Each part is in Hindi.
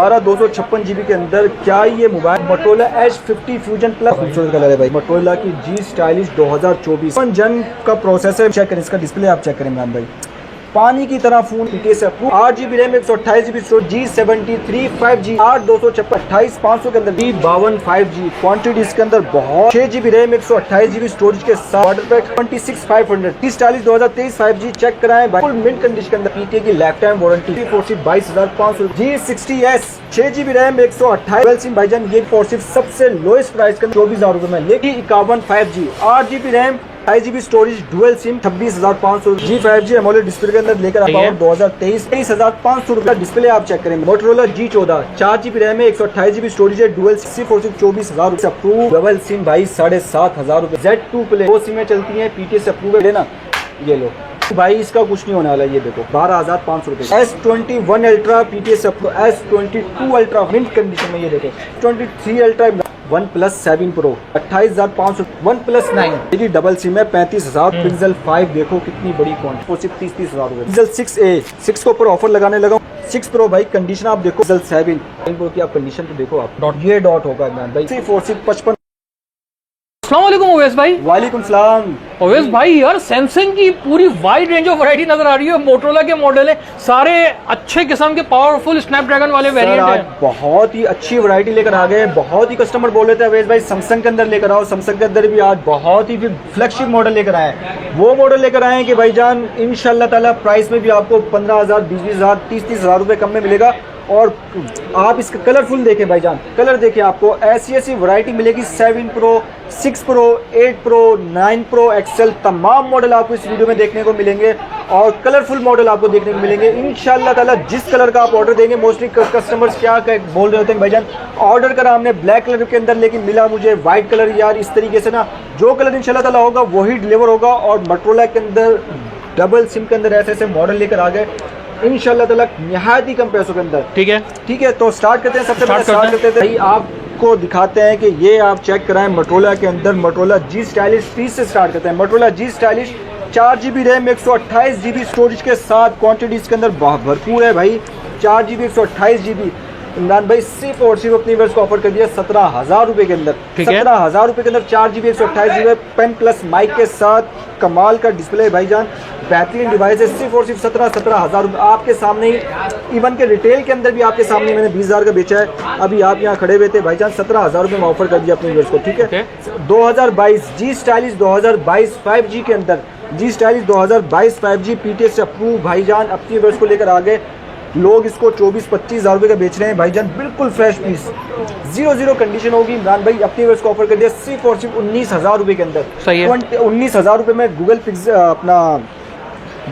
12/256 GB के अंदर क्या ये mobile Motorola H50 fusion plus खूबसूरत कलर है भाई। मोटोरोला की जी स्टाइलिश 2024 जन का प्रोसेसर चेक करें, इसका डिस्प्ले आप चेक करें इमरान भाई, पानी की तरह phone 8GB RAM 128GB storage G73 5G 8256 500 के अंदर G52 5G क्वांटिटी इसके अंदर बहुत 6GB रैम 128GB स्टोरेज के साथ वाटर पैक 26500 जी स्टाइलिश 2023 5G चेक कराएं फुल मिंट कंडीशन के अंदर पीटीए की life time warranty 22,500 G60S 6GB RAM 128 SIM भाईजान ये सिर्फ सबसे लोएस्ट प्राइस का 24,000 रुपए में, लेकिन 51 5G 8GB RAM 5GB storage dual SIM 26,500 G5G AMOLED display के अंदर लेकर आप 2023 23,500 रुपए डिस्प्ले आप चेक करें। मोटोरोला G14 4GB रैम है 128GB स्टोरेज है डुअल 24,000 रुपए अप्रूव डबल सिम भाई 7,500 रुपए Z2 प्ले 2 सिमें चलती हैं पीटीए से अप्रूव है ना, ये लो भाई इसका कुछ नहीं होने वाला, ये देखो 12,500 रुपए। S21 अल्ट्रा पीटीए से S22 अल्ट्रा मिंट कंडीशन में, ये देखो 23 अल्ट्रा OnePlus 7 Pro 28,500 OnePlus 9 मेरी डबल सिम है 35,000 पिक्सल 5 देखो कितनी बड़ी फोन वो सिर्फ 30,000 रुपए। पिक्सल 6a 6 के ऊपर ऑफर लगाने लगा 6 Pro भाई कंडीशन आप देखो, पिक्सल 7 Pro की आप कंडीशन तो देखो आप डॉट ये डॉट होगा भाई 34655। अस्सलाम वालेकुम ओवैस भाई। वालेकुम सलाम ओवैस भाई, यार सैमसंग की पूरी वाइड रेंज ऑफ वैरायटी नजर आ रही है। मोटोरोला के मॉडल है सारे अच्छे किस्म के पावरफुल स्नैपड्रैगन वाले वेरिएंट है। बहुत ही अच्छी वैरायटी लेकर आ गए, बहुत ही कस्टमर बोल रहे थे ओवैस भाई सैमसंग के अंदर लेकर आओ, सैमसंग के अंदर भी आज बहुत ही फ्लैगशिप मॉडल लेकर आए। वो मॉडल लेकर आए कि भाईजान इंशाल्लाह ताला प्राइस में भी आपको 15,000 20,000 30,000 रुपए कम में मिलेगा। और आप इसका कलरफुल देखें भाईजान, कलर देखें, आपको ऐसी वैरायटी मिलेगी 7 Pro 6 Pro 8 Pro 9 Pro XL तमाम मॉडल आपको इस वीडियो में देखने को मिलेंगे और कलरफुल मॉडल आपको देखने को मिलेंगे इंशाल्लाह ताला। जिस कलर का आप ऑर्डर देंगे, मोस्टली कस्टमर्स क्या बोल रहे होते हैं भाईजान ऑर्डर करा हमने ब्लैक कलर के अंदर लेकिन मिला मुझे व्हाइट कलर, यार इस तरीके से ना जो कलर इंशाल्लाह ताला होगा वही डिलीवर होगा। और मोटोरोला के अंदर डबल सिम के अंदर ऐसे मॉडल लेकर आ गए इंशाल्लाह ताला निहायत ही कम पैसों के अंदर। ठीक है तो स्टार्ट करते हैं। सबसे पहले स्टार्ट करते हैं भाई आपको दिखाते हैं कि ये आप चेक कराएं मोटोरोला के अंदर मोटोरोला जी स्टाइलिश 30 से स्टार्ट करते हैं। Motorola G stylish 4GB RAM 128GB storage के साथ क्वांटिटी इसके अंदर भरपूर है भाई। 4GB 128GB इमरान भाई सिर्फ और सिर्फ अपनी वर्ष को ऑफर कर दिया 17,000 रुपए के अंदर। 17,000 रुपए के अंदर 4GB 128GB pen plus mic के साथ कमाल का डिस्प्ले भाईजान, बेहतरीन डिवाइस है। सिर्फ और सिर्फ 17,000 रुपये आपके सामने ही, इवन के रिटेल के अंदर भी आपके सामने मैंने 20,000 का बेचा है। अभी आप यहाँ खड़े हुए थे भाईजान 17,000 रुपये में ऑफर कर दिया अपने व्यूअर्स को। ठीक है 2022 जी स्टाइलिश 2022 5G के अंदर जी स्टाइलिश 2022 5G पीटीए से अप्रूव भाईजान अपनी व्यूअर्स को लेकर आ गए। लोग इसको 24-25,000 रुपये का बेच रहे हैं भाईजान, बिल्कुल फ्रेश पीस 0 कंडीशन होगी। इमरान भाई अपनी व्यूअर्स को ऑफर कर दिया सिर्फ और सिर्फ 19,000 रुपये के अंदर। सही है 19,000 रुपये में गूगल पिक्स अपना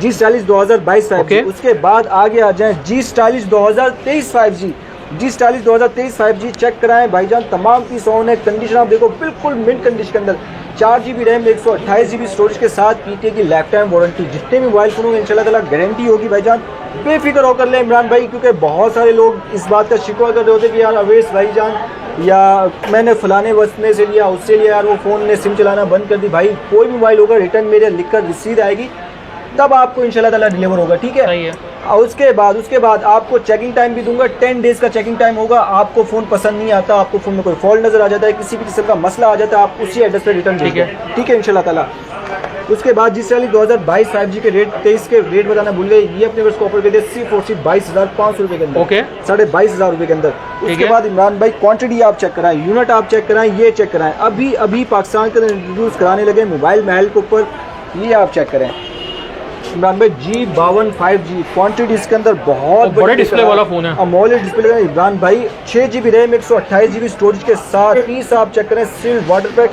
जी स्टाइलिश 2022 5G। उसके बाद आगे आ जाए जी स्टाइलिश 2023 5G। जी स्टाइलिश 2023 5G चेक कराएं भाईजान, तमाम पीस ऑन है, कंडीशन आप देखो बिल्कुल मिंट कंडीशन के अंदर। 4GB रैम 128GB स्टोरेज के साथ पीटीए की लाइफ टाइम वारंटी, जितने भी मोबाइल फोन होंगे इंशाल्लाह ताला गारंटी होगी भाईजान, बेफिक्र होकर ले इमरान भाई। क्योंकि बहुत सारे लोग इस बात का शिकवा कर रहे होते कि यार अवेश भाईजान या मैंने फलाने वस्तने से लिया उससे लिया यार वो फ़ोन ने सिम चलाना बंद कर दी। भाई कोई भी मोबाइल होगा रिटर्न मेरे लिखकर रिसीव आएगी तब आपको इंशाल्लाह ताला डिलीवर होगा। ठीक है और उसके बाद आपको चेकिंग टाइम भी दूंगा, 10 डेज़ का चेकिंग टाइम होगा। आपको फ़ोन पसंद नहीं आता, आपको फ़ोन में कोई फॉल्ट नज़र आ जाता है, किसी भी किस्म का मसला आ जाता है, आप उसी एड्रेस पे रिटर्न दीजिए। ठीक है इंशाल्लाह ताला। उसके बाद जी स्टाइलिश 2022 5G के रेट 23 के रेट बताना भूल गए, ये अपने वर्ष को ऑफर कर दिया सिर्फ और सिर्फ 22,500 रुपये के अंदर। 22,500 रुपये के अंदर। उसके बाद इमरान भाई क्वांटिटी आप चेक कराएं, यूनिट आप चेक कराएं, ये चेक कराएं। अभी पाकिस्तान के अंदर इंट्रोड्यूस कराने लगे मोबाइल महल के ऊपर, ये आप चेक करें इमरान भाई G52 5G क्वांटिटी इसके अंदर बहुत बड़े डिस्प्ले वाला फोन है, अमोलेड डिस्प्ले का इमरान भाई। 6GB रैम 128GB स्टोरेज के साथ पीस आप चेक करें सिर्फ वाटर पैक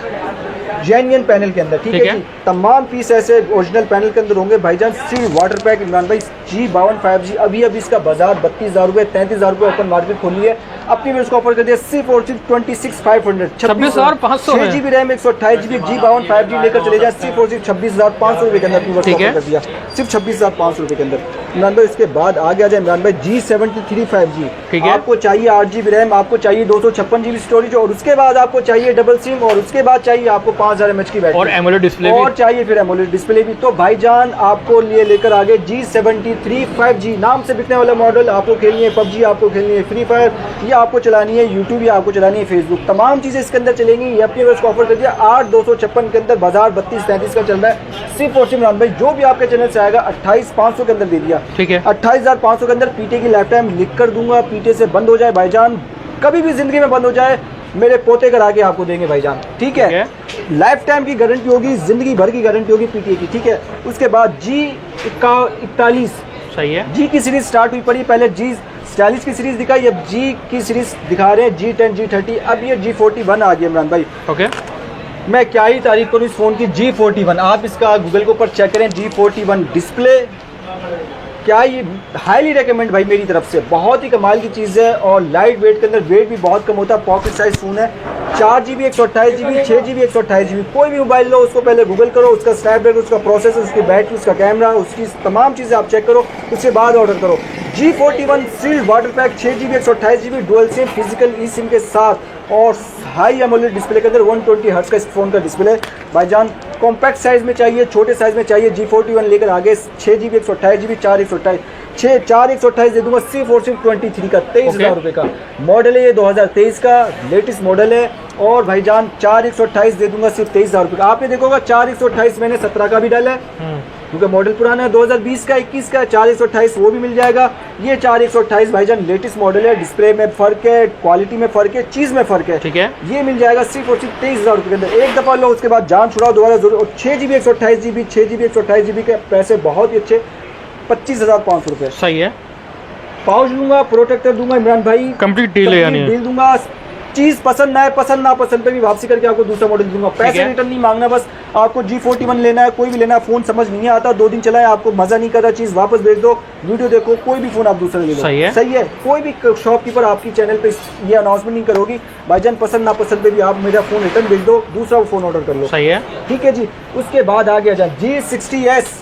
जेन्युइन पैनल के अंदर। ठीक है तमाम पीस ऐसे ओरिजिनल पैनल के अंदर होंगे भाईजान, सिर्फ वाटर पैक इमरान भाई। G52 5G अभी इसका बाजार 32,000 रुपये 33,000 रुपये ओपन मार्केट खोली है, अपनी व्यूअर्स को ऑफर कर दिया सिर्फ और सिर्फ 26,500 26,500 6GB RAM 128GB G52 5G लेकर चले जाए सिर्फ और सिर्फ 26,500 रुपये के अंदर अपनी व्यूअर्स को ऑफर कर दिया सिर्फ 26,500 रुपये के अंदर इमरान भाई। इसके बाद आगे आ जाए इमरान भाई G73 5G। आपको चाहिए 8GB रैम, आपको चाहिए 256GB स्टोरेज और उसके बाद आपको चाहिए डबल सिम और उसके बाद चाहिए आपको 5000 mAh की बैटरी और एमोलेड डिस्प्ले और चाहिए फिर एमोलेड डिस्प्ले भी। तो भाईजान आपको लिए लेकर आगे G73 5G नाम से बिकने वाला मॉडल। आपको खेलनी है पबजी, आपको खेलनी है फ्री फायर, या आपको चलानी है यूट्यूब, या आपको चलानी है फेसबुक, तमाम चीज़ें इसके अंदर चलेंगी। ये अपनी उसको ऑफर कर दिया 8256 के अंदर, बाजार 32-33 का चल रहा है। सिर्फ और सिर्फ इमरान भाई जो भी आपके चैनल से आएगा 28500 के अंदर दे दिया। ठीक है, 28500 के अंदर पीटे की लाइफ टाइम लिख कर दूंगा। पीटे से बंद हो जाए भाईजान, कभी भी जिंदगी में बंद हो जाए, मेरे पोते करा के आपको देंगे भाईजान। ठीक है, लाइफ टाइम की गारंटी होगी, जिंदगी भर की गारंटी होगी पीटीए की। ठीक है, उसके बाद G41 सही है, जी की सीरीज स्टार्ट हुई पड़ी। पहले G40 की सीरीज दिखाई, अब G की सीरीज दिखा रहे हैं, G10 G30, अब ये G41 आ गया इमरान भाई। ओके, मैं क्या ही तारीफ करूँ इस फ़ोन की। G41 आप इसका गूगल के ऊपर चेक करें, G41 डिस्प्ले क्या ये हाईली रिकमेंड भाई मेरी तरफ से, बहुत ही कमाल की चीज़ है। और लाइट वेट के अंदर वेट भी बहुत कम होता है, पॉकेट साइज फ़ोन है। 4GB 128GB 6GB 128GB कोई भी मोबाइल लो उसको पहले गूगल करो, उसका स्नैपड्रैगन, उसका प्रोसेसर, उसकी बैटरी, उसका कैमरा, उसकी तमाम चीज़ें आप चेक करो, उसके बाद ऑर्डर करो। G41 sealed water pack 6GB 128GB dual SIM physical e SIM के साथ और हाई एमोलेड डिस्प्ले के अंदर 120 हर्ट्ज का इस फोन का डिस्प्ले भाईजान। कॉम्पैक्ट साइज में चाहिए, छोटे साइज में चाहिए, G41 लेकर आगे 6GB 128GB 4 128 दे दूंगा सिर्फ और सिर्फ 23 का 23,000 रुपये का मॉडल है। ये 2023 का लेटेस्ट मॉडल है और भाईजान 4 128 दे दूंगा सिर्फ 23,000 रुपये का। आपने देखोगा 4 128 मैंने 17 का भी डाला है क्योंकि मॉडल पुराना है, 2020 का 21 का 4 128 वो भी मिल जाएगा। ये 4 128 भाईजान लेटेस्ट मॉडल है, डिस्प्ले में फर्क है, क्वालिटी में फर्क है, चीज़ में फर्क है। ठीक है, ये मिल जाएगा सिर्फ और सिर्फ 23,000 रुपये के अंदर। एक दफ़ा लो उसके बाद जान छुड़ाओ दोबारा जरूर। और 6GB 128GB 6GB 128GB के पैसे बहुत ही अच्छे, 25,500 रुपये। सही है, पाउच दूंगा, प्रोटेक्टर दूंगा इमरान भाई, कंप्लीट डील है यानी डील दूंगा। चीज़ पसंद ना पसंद पे भी वापसी करके आपको दूसरा मॉडल दूंगा। पैसे रिटर्न नहीं मांगना, बस आपको G41 लेना है, कोई भी लेना है, फोन समझ नहीं आता, 2 दिन चलाए, आपको मजा नहीं कर रहा, चीज़ वापस भेज दो, वीडियो देखो, कोई भी फोन आप दूसरा ले लो। सही है, सही है। कोई भी शॉपकीपर आपकी चैनल पे ये अनाउंसमेंट नहीं करोगी भाईजान, पसंद ना पसंद पे भी आप मेरा फोन रिटर्न भेज दो, दूसरा फोन ऑर्डर कर लो। सही है, ठीक है जी। उसके बाद आ गया G60S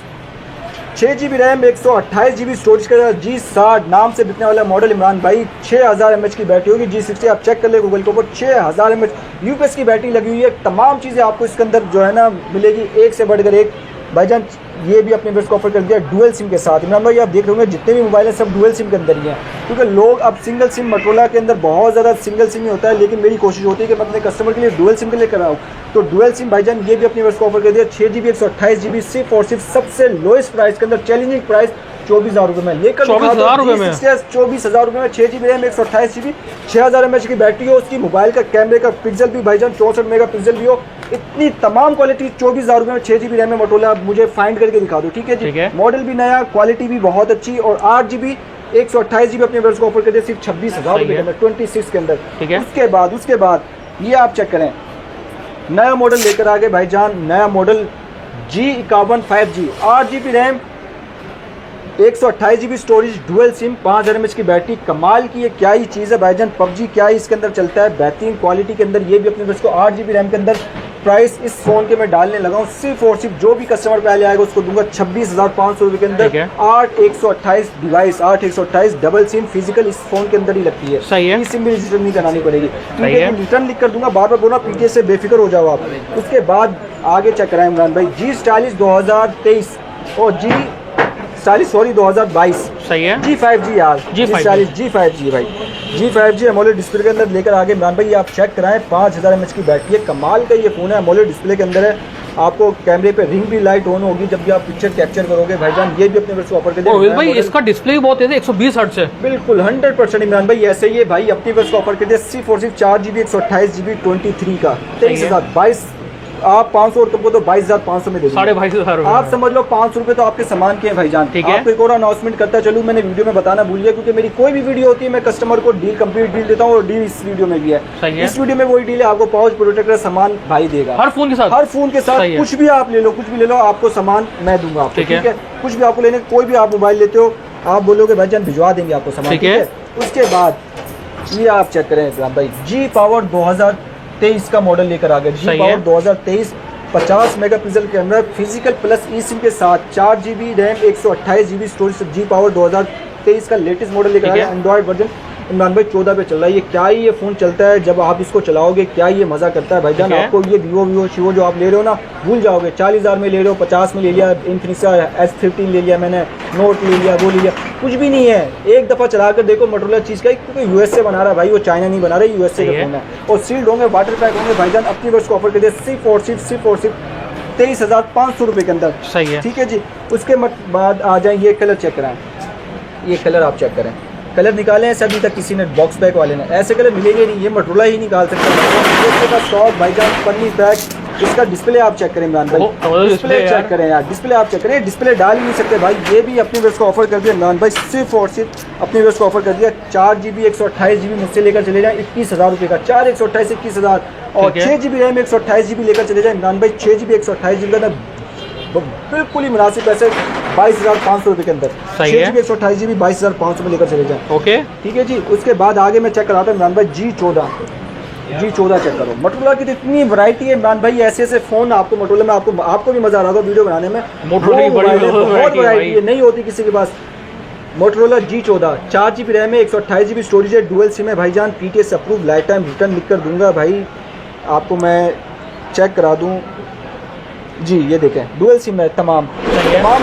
6GB RAM 128GB storage का G60 नाम से बिकने वाला मॉडल इमरान भाई। 6000 mAh की बैटरी होगी। G60 आप चेक कर ले गूगल के ऊपर, 6000 mAh यूपीएस की बैटरी लगी हुई है। तमाम चीज़ें आपको इसके अंदर जो है ना मिलेगी, एक से बढ़कर एक भाईजान। ये भी अपने बेस्ट को ऑफर कर दिया डुअल सिम के साथ। इमरान भाई आप देख रहे होंगे जितने भी मोबाइल हैं सब डुअल सिम के अंदर ही हैं, क्योंकि लोग अब सिंगल सिम, मोटोरोला के अंदर बहुत ज़्यादा सिंगल सिम ही होता है, लेकिन मेरी कोशिश होती है कि मैं अपने कस्टमर के लिए डुअल सिम के लिए कराऊँ। तो डुअल सिम भाईजान ये भी अपने बेस्ट को ऑफर कर दिया 6GB 128GB सिर्फ और सिर्फ सबसे लोएस्ट प्राइस के अंदर, चैलेंजिंग प्राइस 24,000 रुपये में लेकर 24,000 रुपये में 24,000 रुपये में 6GB रैम 128GB 6000 mAh की बैटरी हो, उसकी मोबाइल का कैमरे का पिक्सल भी भाईजान 64 मेगापिक्सल भी हो, इतनी तमाम क्वालिटी 24,000 रुपये में 6GB रैम में मोटोरोला आप मुझे फाइंड करके दिखा दो। ठीक है जी, मॉडल भी नया, क्वालिटी भी बहुत अच्छी और 8GB 128GB अपने वर्ष को ऑफर कर दिया सिर्फ 26,000 रुपये के अंदर 26 के अंदर। उसके बाद ये आप चेक करें, नया मॉडल लेकर आ गए भाईजान, नया model G51 5G 8GB RAM 128GB storage dual SIM 5000 mAh की बैटरी। कमाल की ये क्या ही चीज़ है भाईजान, पबजी क्या ही इसके अंदर चलता है, बेहतरीन क्वालिटी के अंदर। ये भी अपने बस को 8GB रैम के अंदर प्राइस इस फोन के मैं डालने लगा हूँ सिर्फ और सिर्फ जो भी कस्टमर पहले आएगा उसको दूंगा 26,500 रुपये के अंदर। 8 128 डिवाइस, 8 128 डबल सिम फिजिकल इस फोन के अंदर ही लगती है। सही है, सिम भी रिटर्न नहीं करानी पड़ेगी, रिटर्न लिख कर दूंगा, बार बार बोलना पीटीए से बेफिक्र हो जाओ आप। उसके बाद आगे चेक कराएं इमरान भाई G40 2023 और G40 2022। सही है, G5G यार, G5G भाई, G5G एमोलेड डिस्प्ले के अंदर लेकर आगे इमरान भाई आप चेक कराएं। 5000 mAh की बैटरी है, कमाल का ये फ़ोन है, एमोलेड डिस्प्ले के अंदर है। आपको कैमरे पे रिंग भी लाइट ऑन होगी जब भी आप पिक्चर कैप्चर करोगे भाईजान। ये भी अपने वर्ष ऑफर कर दिया भाई, इसका डिस्प्ले भी बहुत तेज है, 120 हर्ट्ज है। बिल्कुल 100% इमरान भाई ऐसे ही है भाई, अपनी वर्ष ऑफर कर दिया सिर्फ और सिर्फ 4GB 128GB 23 का 23,022। आप 500 और तुमको तो 22,500 में दे 22,500 आप समझ लो 500 रुपये तो आपके सामान के हैं भाईजान। ठीक है, आपको एक और अनाउंसमेंट करता चलूँ, मैंने वीडियो में बताना भूल गया, क्योंकि मेरी कोई भी वीडियो होती है मैं कस्टमर को कंप्लीट डील देता हूँ और डील इस वीडियो में भी है। इस वीडियो में वही डील है, आपको पाउच प्रोटेक्टर सामान भाई देगा हर फोन के साथ, कुछ भी आप ले लो, कुछ भी ले लो, आपको सामान मैं दूंगा आपको। ठीक है, कुछ भी आपको लेने, कोई भी आप मोबाइल लेते हो आप बोलोगे भाईजान भिजवा देंगे आपको सामान। ठीक है, उसके बाद ये आप चेक करें भाई G-Power 2023 का मॉडल लेकर आ गया। G-Power 2023 50 megapixel camera physical plus e SIM के साथ 4GB RAM 128GB storage G-Power 2023 का लेटेस्ट मॉडल लेकर आया, एंड्रॉइड वर्जन इमरान भाई 14 पे चल रहा है। ये क्या ही ये फ़ोन चलता है जब आप इसको चलाओगे, क्या ये मज़ा करता है भाईजान। आपको ये वीवो शिवो जो आप ले रहे हो ना, भूल जाओगे। 40,000 में ले रहे हो, 50 में ले लिया, इन्फिनिक्स S15 ले लिया मैंने, नोट ले लिया, वो ले लिया, कुछ भी नहीं है। एक दफ़ा चला कर देखो मोटोरोला चीज़ का, क्योंकि USA बना रहा है भाई, वो चाइना नहीं बना रहा, USA का फ़ोन है। और सील्ड होंगे, वाटर पैक होंगे भाईजान। अपनी वर्ष को ऑफर कर दिया सिर्फ 23,500 रुपये के अंदर। सही है, ठीक है जी। उसके बाद आ जाए, ये कलर चेक कराएं, ये कलर आप चेक करें, कलर निकाले हैं अभी तक किसी ने बॉक्स पैक वाले ने, ऐसे कलर मिलेंगे नहीं, ये मोटोरोला ही निकाल सकता है। स्टॉक भाईजान पन्नी पैक, इसका डिस्प्ले आप चेक करें इमरान भाई, डिस्प्ले चेक करें यार, डिस्प्ले आप चेक करें, डिस्प्ले डाल ही नहीं सकते भाई। ये भी अपने व्यवस्था को ऑफर कर दिया इमरान भाई, सिर्फ और सिर्फ अपनी व्यवस्था को ऑफर कर दिया। 4GB 128GB मुझसे लेकर चले जाएँ 21,000 रुपये का, 4 128 21,000, और 6GB रैम 128GB लेकर चले जाएँ इमरान भाई, 6GB 128GB का बिल्कुल ही मुनासिब पैसे 22,500 रुपये के अंदर। 6GB 128GB 22,500 में लेकर चले जाएँ। ओके, ठीक है जी। उसके बाद आगे मैं चेक कराता हूँ इमरान भाई, G14 चेक करो। मोटोरोला की तो इतनी वैरायटी है इमरान भाई, ऐसे ऐसे फ़ोन आपको मोटोरोला में, आपको भी मज़ा आ रहा होगा वीडियो बनाने में। मोटोरोला की बहुत वैरायटी है, नहीं होती किसी के पास। मोटोरोला G14 4GB रैम है, 128GB स्टोरेज है, डुअल सिम है भाईजान, PTS approve, life time return लिख कर दूंगा भाई आपको, मैं चेक करा दूँ जी। ये देखें डुअल सिम है, तमाम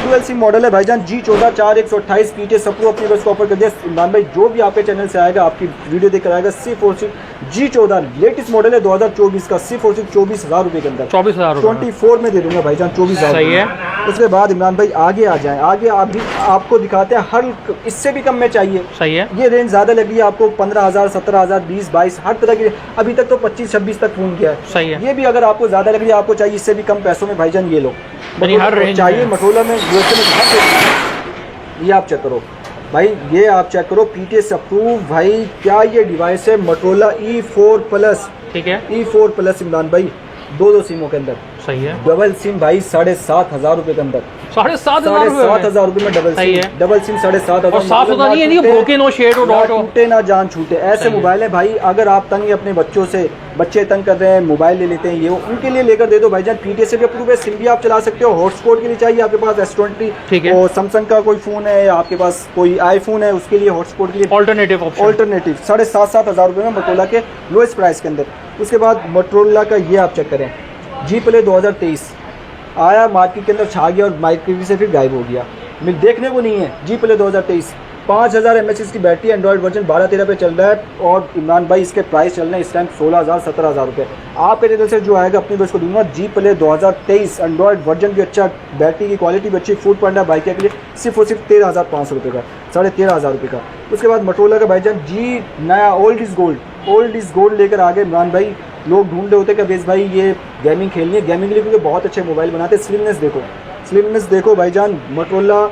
डुअल सिम मॉडल है भाईजान। G14 4 128 PTS अप्रूव अपनी बस को ऑफर कर दिया इमरान भाई। जो भी आपके चैनल से आएगा, आपकी वीडियो देखकर आएगा, सिर्फ और सिर्फ G14 लेटेस्ट मॉडल है 2024 का, सिर्फ और सिर्फ 24,000 रुपये के अंदर, 24,000 24 में दे दूंगा भाईजान, 24,000। सही है। उसके बाद इमरान भाई आगे आ जाएं, आगे आपको दिखाते हैं, हर इससे भी कम में चाहिए। सही है, ये रेंज ज़्यादा लग रही है आपको, 15,000 17,000 20 22 हर तरह की, अभी तक तो 25-26 तक फोन किया है। सही है। ये भी अगर आपको ज़्यादा लग रही है, आपको चाहिए इससे भी कम पैसों में भाईजान, ये लो हर रेंज चाहिए मोटोरोला में, ये आप चेक करो भाई, ये आप चेक करो, PTS अप्रूव भाई। क्या ये डिवाइस है, मोटोरोला E4 प्लस, ठीक है, E4 प्लस इमरान भाई, दो सिमों के अंदर। सही है, डबल सिम भाई 7,500 रुपये के अंदर, 7,500 रुपये में डबल सही सिम है। Double SIM 7,500। और साफ सुथरा नहीं है, नहीं ब्रोकन हो, शेड हो, डॉट हो, टूटे ना जान छूटे, ऐसे मोबाइल है भाई। अगर आप तंग अपने बच्चों से, बच्चे तंग कर रहे हैं, मोबाइल ले लेते हैं, ये उनके लिए लेकर दे दो भाईजान। PTS से भी अप्रूव है, सिम भी आप चला सकते हो। हॉटस्पॉट के लिए चाहिए आपके पास S20, ठीक है, और सैमसंग का कोई फ़ोन है, आपके पास कोई आईफोन है, उसके लिए हॉटस्पॉट के लिए ऑल्टरनेटिव 7,500 रुपये में मोटोरोला के लोएस्ट प्राइस के अंदर। उसके बाद मोटोरोला का ये आप चेक करें, G Play 2023 आया मार्केट के अंदर, छा गया और मार्केट से फिर गायब हो गया, देखने को नहीं है। G Play 2023 5000 mAh की बैटरी, एंड्रॉइड वर्जन 12-13 पे चल रहा है, और इमरान भाई इसके प्राइस चल रहे हैं इस टाइम 16,000-17,000 रुपये। आपके चैनल से जो आएगा अपनी बस को दूंगा। G Play 2023 एंड्रॉइड वर्जन भी अच्छा, बैटरी की क्वालिटी भी अच्छी, फूड पांडा बाइक के लिए सिर्फ और सिर्फ 13,500 रुपये का, 13,500 रुपये का। उसके बाद मोटोरोला का भाईजान G नया ओल्ड इज़ गोल्ड लेकर आ गए इमरान भाई। लोग ढूंढ रहे होते कि बेस भाई ये गेमिंग खेलनी है, गेमिंग के लिए क्योंकि बहुत अच्छे मोबाइल बनाते हैं। स्लिमनेस देखो भाईजान, Motorola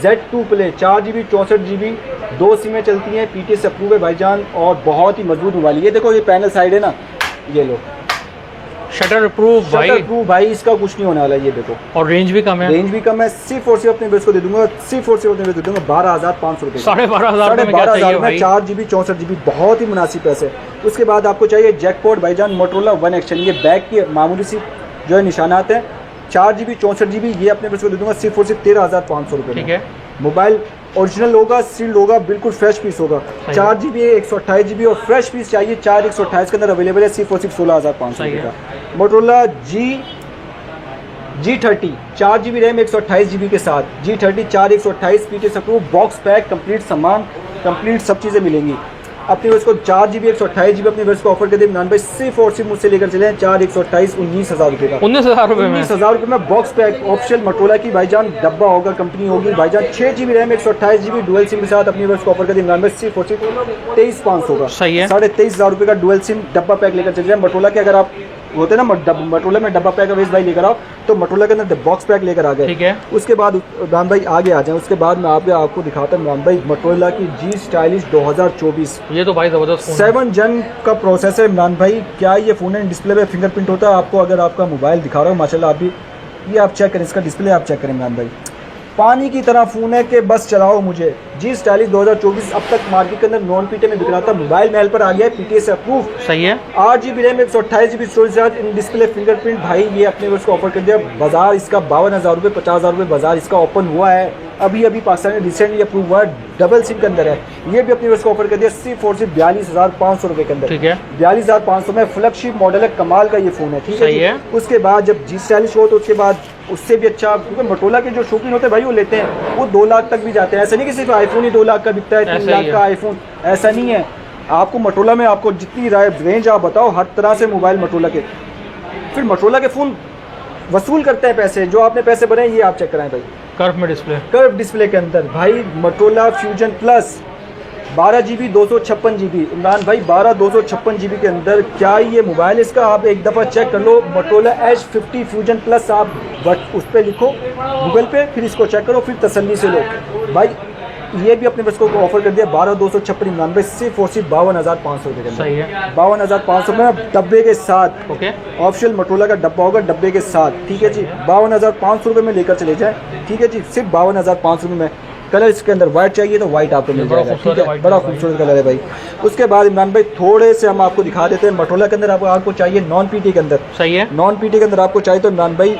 Z2 Play 4GB 64GB 2 सिमें चलती हैं, PTS अप्रूव है भाईजान, और बहुत ही मजबूत मोबाइल। ये देखो, ये पैनल साइड है ना, ये लो, शटर प्रूफ भाई, इसका कुछ नहीं होने वाला। ये देखो, और रेंज भी कम है, सिर्फ और सिर्फ अपने बेस को दे दूंगा, 12,500 रुपये, 12,500 में 4GB 64GB, बहुत ही मुनासिब पैसे। उसके बाद आपको चाहिए जैकपॉट भाईजान, मोटोरोला वन एक्शन, ये बैक की मामूली सी जो है निशानात हैं, 4GB 64GB, ये अपने बेस को दे दूंगा सिर्फ और सिर्फ 13,500 रुपये। ठीक है, मोबाइल ओरिजिनल होगा, सील्ड होगा, बिल्कुल फ्रेश पीस होगा। 4GB 128GB और फ्रेश पीस चाहिए, 4 128 के अंदर अवेलेबल है, सिर्फ और सिर्फ 16,500 रुपये का। Motorola G30 4GB RAM 128GB के साथ, G30 4 128 PTS approve, box pack, complete सामान, कंप्लीट सब चीज़ें मिलेंगी। अपनी वर्ष को 4GB 128GB अपनी वर्ष को ऑफर कर दे इमरान भाई, सिर्फ और सिर्फ मुझसे लेकर चले 4 128 19,000 रुपये का, 19,000 रुपये में, 19,000 रुपये में बॉक्स पैक ऑप्शनल मोटोरोला की भाईजान, डब्बा होगा, कंपनी होगी भाईजान। 6GB RAM 128GB dual SIM के साथ अपनी वर्ष को ऑफर कर दे इमरान भाई, सिर्फ और सिर्फ 23,500 का, सही है, 23,500 रुपये का डुअल सिम डब्बा पैक लेकर चले जाए। मोटोरोला के अगर आप होते ना मोटोरोला में डब्बा पैक अवेज भाई लेकर आओ, तो मोटोरोला के अंदर बॉक्स पैक लेकर आ गए। ठीक है, उसके बाद इमरान भाई आगे आ जाए, उसके बाद मैं आपको दिखाता हूँ इमरान भाई मोटोरोला की G स्टाइलिश 2024। ये तो भाई जबरदस्त 7 जन का प्रोसेस है इमरान भाई। क्या ये फ़ोन है, डिस्प्ले पे फिंगरप्रिंट होता है आपको, अगर आपका मोबाइल दिखा रहा हो माशाल्लाह, आप भी ये आप चेक करें, इसका डिस्प्ले आप चेक करें इमरान भाई, पानी की तरह फ़ोन है कि बस चलाओ मुझे। जी स्टाइलिश 2024 अब तक मार्केट के अंदर नॉन पीटे में बिक रहा था, मोबाइल महल पर आ गया है, पीटीए से अप्रूव। सही है। 8GB रैम 128GB स्टोरेज के साथ इन डिस्प्ले फिंगरप्रिंट। भाई ये अपने उसको ऑफर कर दिया, बाजार इसका 52,000 रुपये 50,000 रुपये बाजार इसका ओपन हुआ है, अभी पाकिस्तान में रिसेंटली अप्रूव हुआ है, डबल सिम के अंदर है। ये भी अपने उसको ऑफर कर दिया सिर्फ और सिर्फ 42,500 रुपये के अंदर। ठीक है, 42,500 में फ्लैगशिप मॉडल है, कमाल का ये फ़ोन है। ठीक सही है, है। उसके बाद जब जी स्टाइलिश हो तो उसके बाद उससे भी अच्छा, क्योंकि मोटोला के जो शौकीन होते हैं भाई वो लेते हैं, वो 2 लाख तक भी जाते हैं। ऐसा नहीं कि सिर्फ आईफोन ही 2 लाख का बिकता है, 3 लाख का आईफोन, ऐसा नहीं है। आपको मोटोला में आपको जितनी रेंज आप बताओ, हर तरह से मोबाइल मोटोला के, फिर मोटोला के फ़ोन वसूल करते हैं पैसे, जो आपने पैसे भरे ये आप चेक कराएं भाई। कर्व में डिस्प्ले, कर्व डिस्प्ले के अंदर भाई Motorola fusion plus 12GB 256GB। Imran भाई 256GB के अंदर क्या ये मोबाइल, इसका आप एक दफ़ा चेक कर लो। मोटोला H50 फ्यूजन प्लस आप बट उस पर लिखो गूगल पे, फिर इसको चेक करो, फिर तसल्ली से लो भाई। ये भी अपने बस को ऑफर कर दिया 12,256 इमरान भाई, सिर्फ और सिर्फ 52,500 रुपये के अंदर। सही है, 52,500 में डब्बे के साथ। ओके, ऑप्शनल मोटोला का डब्बा होगा डब्बे के साथ। ठीक है जी, 52,500 रुपये में लेकर चले जाए। ठीक है जी, सिर्फ 52,500 रुपये में। कलर इसके अंदर वाइट चाहिए तो वाइट आपको मिल जाएगा। ठीक है, बड़ा खूबसूरत कलर है भाई। उसके बाद इमरान भाई थोड़े से हम आपको दिखा देते हैं मोटोला के अंदर, आपको चाहिए नॉन पीटी के अंदर। सही है, नॉन पीटी के अंदर आपको चाहिए तो इमरान भाई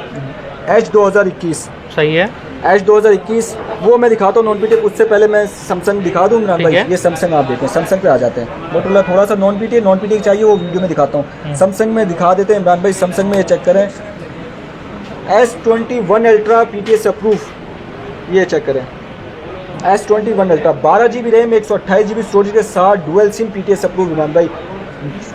H 2021। सही है, H 2021 वो मैं दिखाता हूँ नॉन पीटी। उससे पहले मैं सैमसंग दिखा दूँ इमरान भाई। ये सैमसंग आप देखें, सैमसंग पे आ जाते हैं। मोटोला थोड़ा सा नॉन पीटी चाहिए वो वीडियो में दिखाता हूँ। सैमसंग में दिखा देते हैं इमरान भाई। सैमसंग में ये चेक करें, S21 अल्ट्रा PTS अप्रूव, ये चेक करें S21 ultra 12GB RAM 128GB storage के साथ dual SIM PTS approve Imran भाई।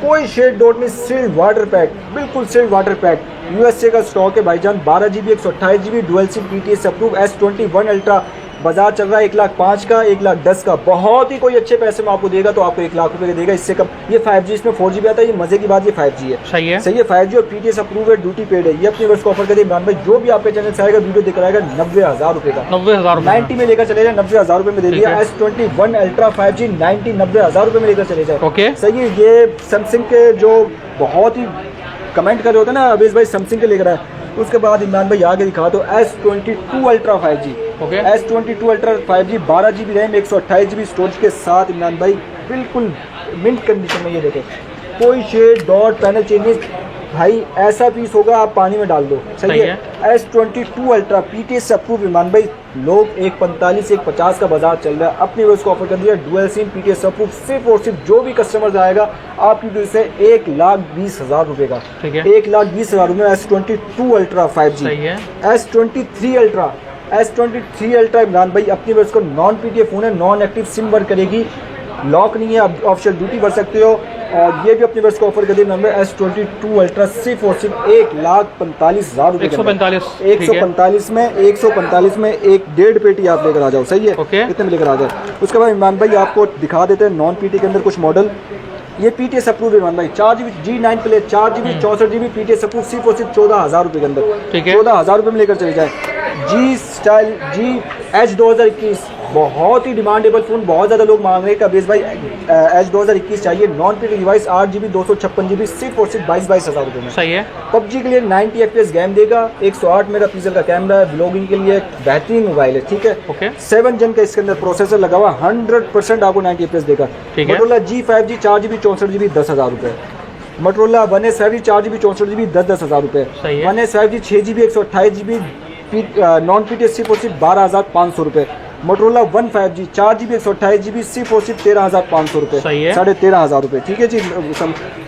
कोई शेड डॉट नहीं, सील्ड वाटर पैक, बिल्कुल सील्ड वाटर पैक। USA का स्टॉक है भाईजान, 12GB 128GB dual SIM PTS approve S21 ultra. बाजार चल रहा है 1,05,000 का, 1,10,000 का। बहुत ही कोई अच्छे पैसे में आपको देगा तो आपको 1 लाख रुपए का देगा, इससे कम। ये 5G, इसमें 4GB आता है, ये मजे की बात, ये 5G है। सही है, सही है, 5G और PTS अप्रूव है, ड्यूटी पेड है। ये अपनी वर्ष को ऑफर करिए इमरान भाई। जो भी आपके चैनल से आएगा वीडियो दिख रहा है 90,000 रुपये का, 90,000 90 में लेकर चले जाए, 90,000 रुपये में दे दिया। S21 अल्ट्रा 5G 90,000 रुपये में लेकर चले जाए। ओके, सही है। ये सैमसंग के जो बहुत ही कमेंट कर रहे होते हैं ना, अवेश भाई सैमसंग के लेकर आए। उसके बाद इमरान भाई आगे दिखा दो S22 ultra 5G। Okay, S22 ultra 5G 12GB RAM 128GB storage के साथ इमरान भाई, बिल्कुल मिंट कंडीशन में। ये देखो, कोई शेड डॉट पैनल चेंज नहीं भाई, ऐसा पीस होगा आप पानी में डाल दो। सही है। S22 ultra PTS approve Imran भाई। लोग 145 150 का बाजार चल रहा है, अपनी वो इसको ऑफर कर दिया डुअल सिम PTS अप्रूव। सिर्फ और सिर्फ जो भी कस्टमर आएगा आपकी वजह से 1,20,000 रुपये का। ठीक है, 1,20,000 रुपये में S22 अल्ट्रा 5G। सही है। S23 अल्ट्रा इमरान भाई अपनी वर्ष को नॉन पीटीए फ़ोन है, नॉन एक्टिव सिम वर्क करेगी, लॉक नहीं है, आप ऑफिशियल ड्यूटी भर सकते हो। और ये भी अपनी वर्ष को ऑफर कर दिया नंबर S22 अल्ट्रा सिर्फ और सिर्फ 1,45,000 रुपये। 145 में 1.5 पेटी आप लेकर आ जाओ। सही है, इतने में लेकर आ जाओ। उसके बाद इमरान भाई आपको दिखा देते हैं नॉन पीटी के अंदर कुछ मॉडल। ये PTS अप्रूव है इमरान भाई, 4GB G9 play 4GB 64GB PTS approve सिर्फ और सिर्फ 14,000 रुपये के अंदर। ठीक है, 14,000 रुपये में लेकर चले जाए। G H 2021 बहुत ही डिमांडेबल फ़ोन, बहुत ज़्यादा लोग मांग रहे हैं। कबीर भाई H 2021 चाहिए, non PT device 8GB 256GB सिर्फ और सिर्फ 22,000 रुपये में। सही है। PUBG के लिए 90 FPS गेम देगा, 108 मेगापिक्सल का कैमरा है, ब्लॉगिंग के लिए बेहतरीन मोबाइल है। ठीक है, ओके, 7 जन का इसके अंदर प्रोसेसर लगा हुआ, 100% आपको 90 FPS देगा। मोटोरोला G5G 4GB 64GB 10,000 रुपये। Motorola 1S 5G 4GB 64GB 10,000 रुपये। 1S 5G 6GB 128GB non PTS सिर्फ और सिर्फ 12,500 रुपये। मोटोरोला 1 5G 4GB 128GB सिर्फ और सिर्फ 13,500 रुपये, 13,500 रुपये। ठीक है जी।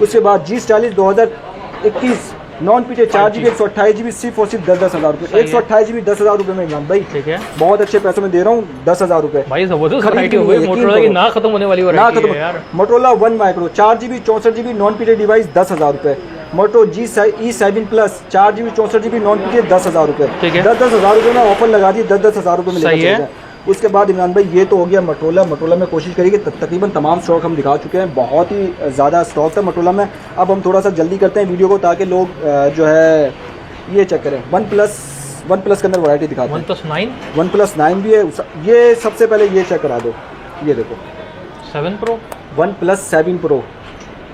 उसके बाद G स्टाइलिश 2021 नॉन पीटे 4GB 128GB सिर्फ और सिर्फ 10,000 रुपये। 128GB 10,000 रुपये में इमरान भाई। ठीक है, बहुत अच्छे पैसों में दे रहा हूँ, 10,000 रुपये भाई। जबरदस्त वैरायटी हो गई मोटोरोला की, ना खत्म होने वाली वैरायटी है यार। Motorola 1 micro 4GB 64GB non पीटे डिवाइस 10,000 रुपये। मोटो E7 plus 4GB 64GB non पीटे 10,000 रुपये। 10,000 रुपये में ऑफर लगा दी, 10,000 रुपये में लेकर। उसके बाद इमरान भाई ये तो हो गया मोटोरोला में कोशिश करिए कि तकरीबन तमाम स्टॉक हम दिखा चुके हैं, बहुत ही ज़्यादा स्टॉक था मोटोरोला में। अब हम थोड़ा सा जल्दी करते हैं वीडियो को, ताकि लोग जो है ये चेक करें। वन प्लस के अंदर वैरायटी दिखाते हैं। OnePlus 9 भी है। ये सबसे पहले ये चेक करा दो, ये देखो 7 Pro, OnePlus 7 Pro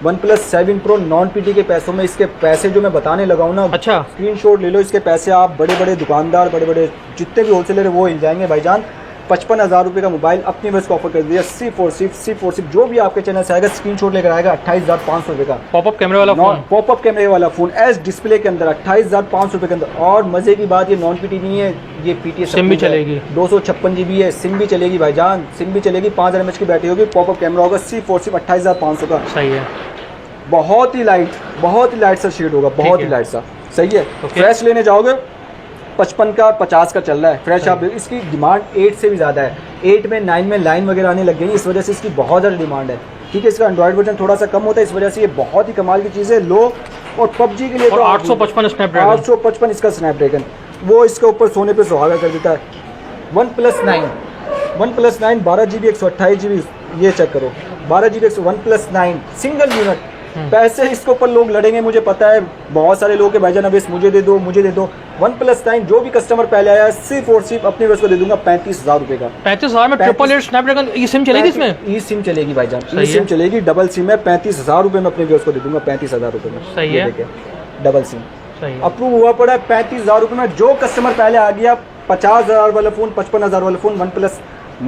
OnePlus 7 Pro non PT के पैसों में, इसके पैसे जो मैं बताने लगा हूँ ना, अच्छा स्क्रीनशॉट ले लो, इसके पैसे आप बड़े बड़े दुकानदार, बड़े बड़े जितने भी होलसेलर है वो हिल जाएंगे भाईजान। 55,000 रुपये का मोबाइल अपनी वजह को ऑफर कर दिया। C46 जो भी आपके चैनल से आएगा स्क्रीनशॉट लेकर आएगा 28,500 रुपये का पॉपअप कैमरे वाला फोन, पॉपअप कैमरे वाला फोन एस डिस्प्ले के अंदर 28,500 रुपये के अंदर। और मजे की बात, ये नॉन पीटी नहीं है, ये पीटी सिम भी चलेगी, 256 GB है, सिम भी चलेगी भाईजान, सिम भी चलेगी, 5000 mAh की बैटरी होगी, पॉपअप कैमरा होगा। C46 28,500 का, सही है, बहुत ही लाइट सा शेड होगा, बहुत ही लाइट सा, सही है। फ्रेश लेने जाओगे 55 का 50 का चल रहा है फ्रेश। आप इसकी डिमांड 8 से भी ज़्यादा है, 8 में 9 में लाइन वगैरह आने लग गई, इस वजह से इसकी बहुत ज़्यादा डिमांड है। ठीक है, इसका एंड्रॉइड वर्जन थोड़ा सा कम होता है, इस वजह से ये बहुत ही कमाल की चीज़ है। लो और PUBG के लिए और 855 स्नैपड्रैगन, 855 इसका स्नैपड्रैगन, वो इसके ऊपर सोने पे सुहागा कर देता है। OnePlus 9 12 GB 128 GB, ये चेक करो, 12 GB OnePlus 9 सिंगल यूनिट। पैसे इसके ऊपर लोग लड़ेंगे, मुझे पता है, बहुत सारे लोग के भाईजान अब इस मुझे दे दो। OnePlus 9 जो भी कस्टमर पहले आया सिर्फ अपने वजह को दे दूंगा 35,000 रुपये का। 35,000 में 888 स्नैपड्रैगन ई सिम चलेगी इसमें? ई सिम चलेगी भाईजान, ई सिम चलेगी, डबल सिम है। 35,000 रुपये में अपने व्यूअर्स को दे दूंगा, 35,000 रुपये में, सही है, डबल सिम सही अप्रूव हुआ पड़ा है 35,000 रुपये में। जो कस्टमर पहले आ गया 50,000 वाला फोन, 55,000 वाला फोन, OnePlus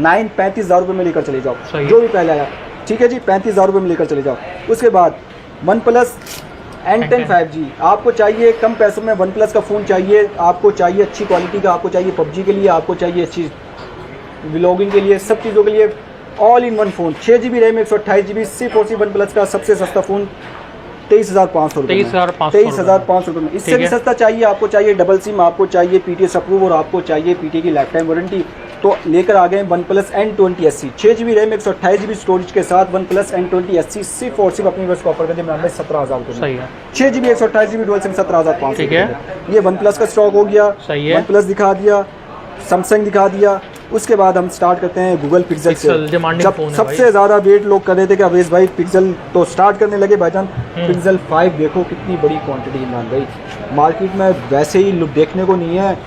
9 35,000 रुपये में लेकर चले जाओ, जो भी पहले आया, ठीक है जी, 35,000 रुपये में लेकर चले जाओ। उसके बाद OnePlus N10 5G, आपको चाहिए कम पैसों में OnePlus का फ़ोन चाहिए, आपको चाहिए अच्छी क्वालिटी का, आपको चाहिए PUBG के लिए, आपको चाहिए अच्छी व्लॉगिंग के लिए, सब चीज़ों के लिए all in one phone. 6 GB RAM 128 GB C40 OnePlus का सबसे सस्ता फ़ोन 23,500 रुपये, 23,500 रुपये में। इससे भी सस्ता चाहिए, आपको चाहिए डबल सिम, आपको चाहिए PTS अप्रूव और आपको चाहिए PT की लाइफ टाइम वारंटी, तो लेकर आ गए OnePlus N20 SC 6 GB RAM 128 GB storage के साथ OnePlus N20 SC C40 अपनी वर्ष को ऑफर कर दिया 17,000 रुपये। सही है, 6 GB 128 GB डुअल सिम 17,500। ठीक है, ये OnePlus का स्टॉक हो गया, सही है। OnePlus दिखा दिया, Samsung दिखा दिया। उसके बाद हम स्टार्ट करते हैं गूगल पिक्सल से। सबसे ज़्यादा वेट लोग कर रहे थे कि अवेश भाई पिक्सल, तो स्टार्ट करने लगे भाईजान। पिक्सल 5 देखो कितनी बड़ी क्वांटिटी ईमान भाई, मार्केट में वैसे ही लुक देखने को नहीं है,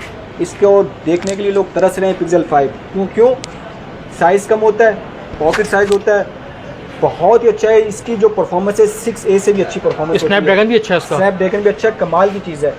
इसको देखने के लिए लोग तरस रहे हैं। पिक्सल 5 क्यों साइज़ कम होता है, पॉकेट साइज़ होता है, बहुत ही अच्छा है। इसकी जो परफॉर्मेंस है 6A से भी अच्छी परफॉर्मेंस, स्नैपड्रैगन भी अच्छा है, स्नैपड्रैगन भी अच्छा, कमाल की चीज़ है।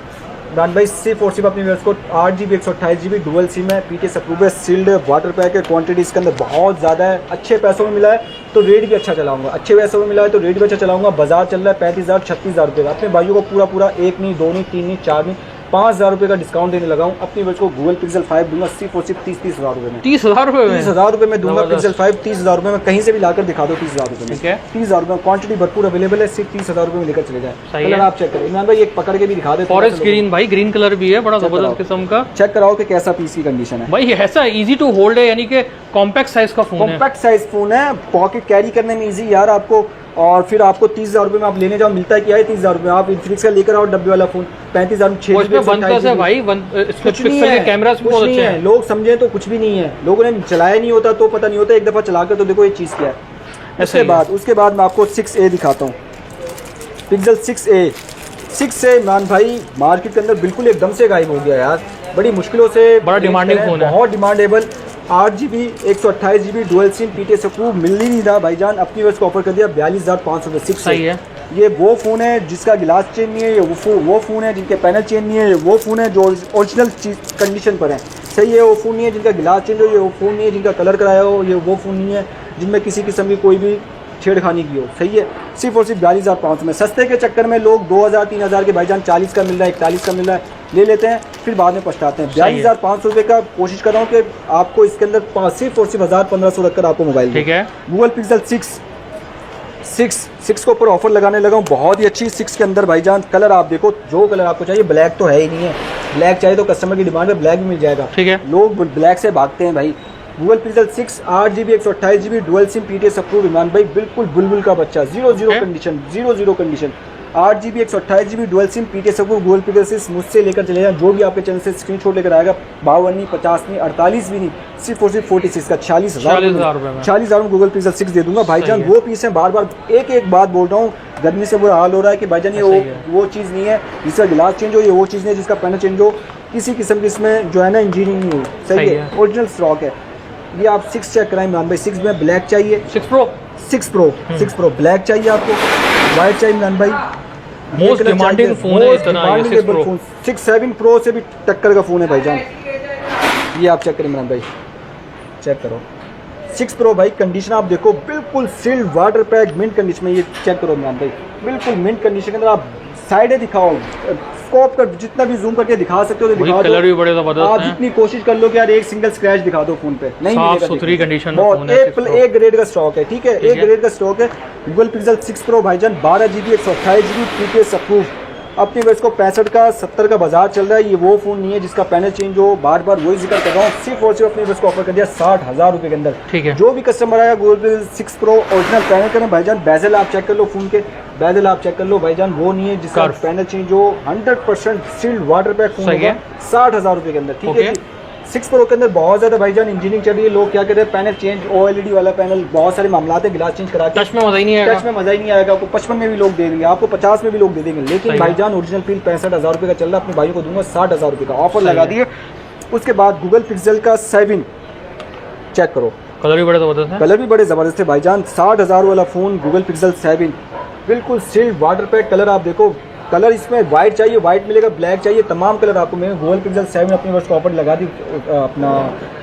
रान भाई C40 अपनी व्यूअर्स को 8 GB 128 GB डुअल सिम है, PTS अप्रूव है, सील्ड वाटर पैक है, क्वांटिटी इसके अंदर बहुत ज़्यादा है। अच्छे पैसों में मिला है तो रेट भी अच्छा चलाऊंगा, अच्छे पैसों में मिला है तो रेट भी अच्छा चलाऊंगा। बाजार चल रहा है 35,000 36,000 रुपये का। अपने भाइयों को पूरा 1 नहीं 2 नहीं 3 नहीं 4 नहीं 5,000 रुपये का डिस्काउंट देने लगा हूँ। अपनी व्यूअर्स को गूगल पिक्सल 5 दूंगा C40 30,000 रुपये में, 30,000 रुपये में, 30,000 रुपये में दूंगा। पिक्सल 5 30,000 रुपये में, कहीं से भी लाकर दिखा दो 30,000 रुपये में, 30,000 रुपये में क्वांटिटी भरपूर अवेलेबल है, सिर्फ 30,000 रुपये में लेकर चले जाए। कलर आप चेक करें इमरान भाई, एक पकड़ के भी दिखा दे, फॉरेस्ट ग्रीन भाई, ग्रीन कलर भी है, बड़ा जबरदस्त किस्म का। चेक कराओ कि कैसा पीस की कंडीशन है भाई, ऐसा इजी टू होल्ड है, यानी कि कॉम्पैक्ट साइज का फोन है, कॉम्पैक्ट साइज फोन है, पॉकेट कैरी करने में इजी यार आपको। और फिर आपको 30,000 रुपये में आप लेने जाओ, मिलता है क्या है 30,000 रुपये, आप इन्फिनिक्स का लेकर आओ डब्बे वाला फोन 35,000 में, 6 GB है भाई, इसमें पिक्सल के कैमरास भी बहुत अच्छे हैं। लोग समझे तो कुछ भी नहीं है, लोगों ने चलाया नहीं होता तो पता नहीं होता, एक दफ़ा चला कर तो देखो ये चीज़ क्या है। उसके बाद मैं आपको 6A दिखाता हूँ, पिक्सल 6A मान भाई मार्केट के अंदर बिल्कुल एकदम से गायब हो गया यार, बड़ी मुश्किलों से, बड़ा डिमांडिंग फोन है, बहुत demandable. 8 GB 128 GB dual SIM PTS approve मिल ही नहीं रहा भाईजान, अपनी वर्ष को ऑफर कर दिया 42,500 में। 6A सही है। ये वो फ़ोन है जिसका गिलास चेंज नहीं है, ये वो फ़ोन है जिनके पैनल चेंज नहीं है, ये वो फ़ोन है जो ओरिजिनल चीज़ कंडीशन पर है, सही है। वो फ़ोन नहीं है जिनका गिलास चेंज हो, ये वो फ़ोन नहीं है जिनका कलर कराया हो, ये वो फ़ोन नहीं है जिनमें किसी किस्म की कोई भी छेड़खानी की हो, सही है। सिर्फ और सिर्फ 42,500 में। सस्ते के चक्कर में लोग 2,000 3,000 के भाईजान 40 का मिल रहा है, 41 का मिल रहा है, ले लेते हैं, फिर बाद में पछताते हैं। 42,500 रुपये का कोशिश कर रहा हूँ कि आपको इसके अंदर सिर्फ और सिर्फ 1,000-1,500 रखकर आपको मोबाइल, ठीक है। गूगल पिक्सल 6 के ऊपर ऑफर लगाने लगा हूँ, बहुत ही अच्छी 6 के अंदर भाईजान। कलर आप देखो, जो कलर आपको चाहिए, ब्लैक तो है ही नहीं है, ब्लैक चाहिए तो कस्टमर की डिमांड में ब्लैक भी मिल जाएगा, ठीक है। लोग ब्लैक से भागते हैं भाई। Google Pixel 6 8 GB 128 GB dual SIM PTS approve Iman भाई, बिल्कुल बुलबुल का बच्चा, 0 condition, 0 condition. 8 GB 128 GB dual SIM PTS approve Google Pixel 6 मुझसे लेकर चले जाए, जो भी आपके चैनल से स्क्रीनशॉट लेकर आएगा 52 नहीं 50 नहीं 48 भी नहीं, सिर्फ और सिर्फ 46 का 40,000 में गूगल पिक्सल 6 दे दूंगा भाईजान। वो पीस है, बार बार एक बात बोल रहा हूँ, गर्मी से बुरा हाल हो रहा है कि भाईजान ये वो चीज़ नहीं है जिसका गिलास चेंज हो, ये वो चीज़ नहीं है जिसका पैनल चेंज हो, किसी किस्म की इसमें जो है ना इंजीनियरिंग नहीं हो, सही है, ओरिजिनल स्टॉक है। ये आप 6 चेक कराएं मान भाई, 6 में ब्लैक चाहिए, 6 प्रो ब्लैक चाहिए आपको, वाइट चाहिए इमरान भाई, मोस्ट डिमांडिंग फोन है इतना ये 6 Pro। 6-7 Pro से भी टक्कर का फ़ोन है भाईजान। ये आप चेक करें इमरान भाई, चेक करो 6 Pro भाई, कंडीशन आप देखो बिल्कुल sealed water pack mint condition में। ये चेक करो इमरान भाई, बिल्कुल मिंट कंडीशन के अंदर। आप साइडें दिखाओ, स्कोप कर जितना भी जूम करके दिखा सकते हो तो दिखा दो। कलर भी बड़े जबरदस्त आप हैं। जितनी कोशिश कर लो कि यार एक सिंगल स्क्रैच दिखा दो फोन पे, नहीं साफ मिलेगा। सुथरी कंडीशन में बहुत फोन है 6 Pro। एक ग्रेड का स्टॉक है, ठीक है, ठीक एक है। ग्रेड का स्टॉक है। गूगल पिक्सल 6 Pro भाईजान 12GB 128GB PPS अप्रूव। अपनी वैसे को 65 का 70 का बाजार चल रहा है। ये वो फोन नहीं है जिसका पैनल चेंज हो, बार बार वही जिक्र कर रहा हूँ। सिर्फ और सिर्फ अपनी वैसे को ऑफर कर दिया 60,000 रुपये के अंदर। ठीक है। जो भी कस्टमर आया Google Pixel 6 Pro original panel करें भाईजान, बेजल आप चेक कर लो फोन के, बेजल आप चेक कर लो भाईजान, वो नहीं है जिसका कर्व। पैनल चेंज हो। 100% सील्ड वाटर पैक फोन सही होगा है। 60,000 रुपये के अंदर, ठीक ओके। है। 6 Pro के अंदर बहुत ज़्यादा भाईजान इंजीनियरिंग चल रही है। लोग क्या कहते हैं, पैनल चेंज, OLED वाला पैनल, बहुत सारे मामला है, गिलास चेंज करा के टच में मजा ही नहीं आएगा। टच में मजा ही नहीं आएगा। आपको 55 में भी लोग दे देंगे, आपको 50 में भी लोग दे देंगे, लेकिन सही है। भाईजान ओरिजिनल फील 65,000 रुपये का चल रहा है। अपने भाइयों को दूंगा 60,000 रुपये का ऑफर सही लगा है। दिए। उसके बाद गूगल पिक्सल का 7 चेक करो, कलर भी बड़े जबरदस्त है। कलर भी बड़े ज़बरदस्त है भाईजान। 60,000 वाला फ़ोन गूगल पिक्सल 7 बिल्कुल सील्ड वाटर पैक कलर। आप देखो कलर इसमें वाइट चाहिए वाइट मिलेगा, ब्लैक चाहिए, तमाम कलर आपको मैंने गूगल पिक्सल 7 अपनी वर्ष को ऑफर लगा दी। अपना